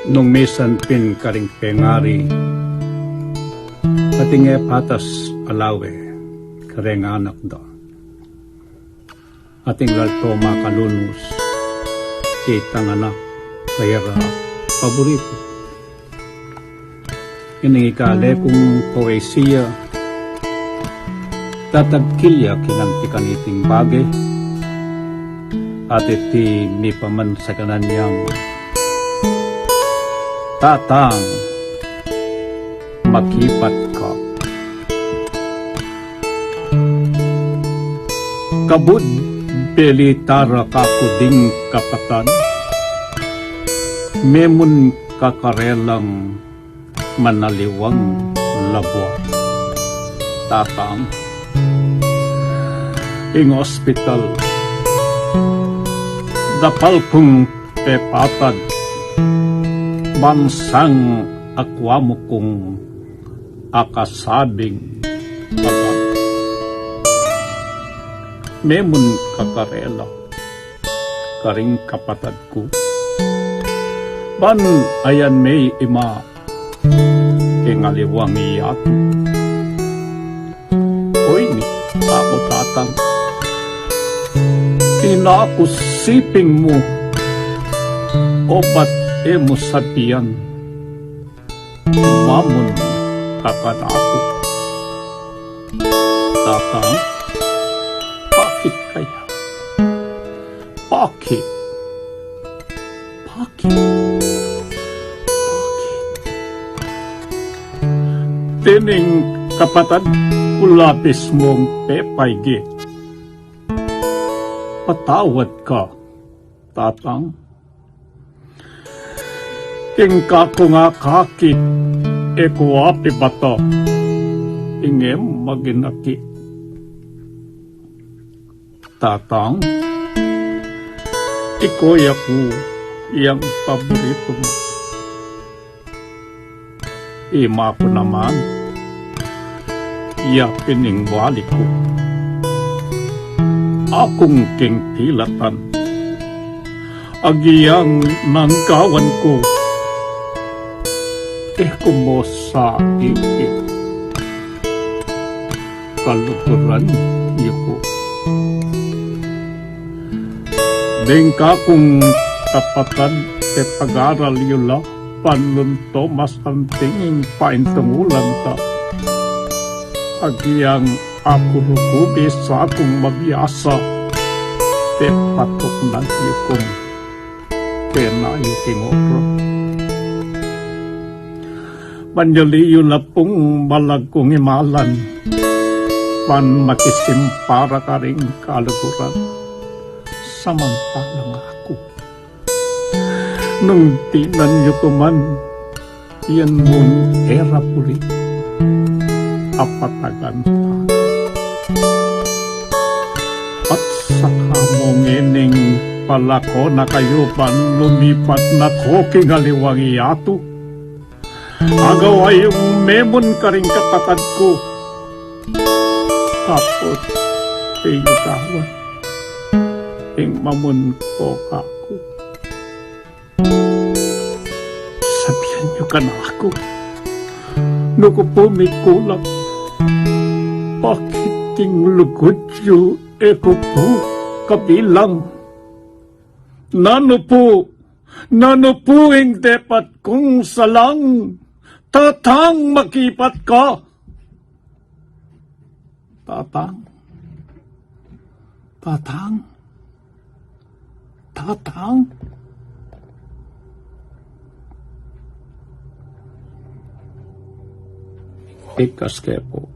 Nung misan pin karing pengari, ating patas alawe, kareng anak do. Ating lalto makalunus, kitang anak, kaya paborito. Iningikale kung poesiya, tatagkilya kinantikan iting bagay, at iti mi paman sa kananyang tatang makipat ka. Kabud belitara kakuding kapatan, memun kakarelang manaliwang labwa. Tatang ing ospital, dapal kong pepatad, bansang akwamo kong akasabing agad. Memon kakarela, karing kapatad ko. Ban ayan may ima, ingaliwang iyat. Oy ni, ako tatang, tinakusiping mo, o ba't emo sabihan, mamon kakanako. Tatang, bakit kaya? Bakit? Tining kapatad kulapis mong pepaygi. Patawad ka, tatang. King kako nga kakit, ekuapi bato, ingem maginaki. Tatang, ikoy ako iyang paborito mo. Ima ko naman, iya piningwali ko. Akong king pilatan, agiyang nanggawan ko. Kumosa iti kalukuran niyo ko. Dengka kung tapatan te pag-aral yula panlunto mas ang tingin paintungulan ta. Agiyang ako rukubi sa akong mabiyasa te patok na niyo kong penayo tingoro. Manjaliyo na pong malag kong imalan, pan makisimpara ka rin kaluguran, samantalang ako. Nung tinan niyo ko man, yan mong era puli, apatagan pa. At saka mong ining palako na kayo pan lumipat na koking aliwang iyato. Agaw ay yung memon ka rin kapatad ko. Tapos, tayo kawan. Ing mamon ko kako. Sabihan niyo ka na ako. Nuko po may kulang. Bakit ting lugod niyo eko po kabilang? Nano po ing dapat kong salang. Tatang makipat ka. Tatang. Ikas kepo.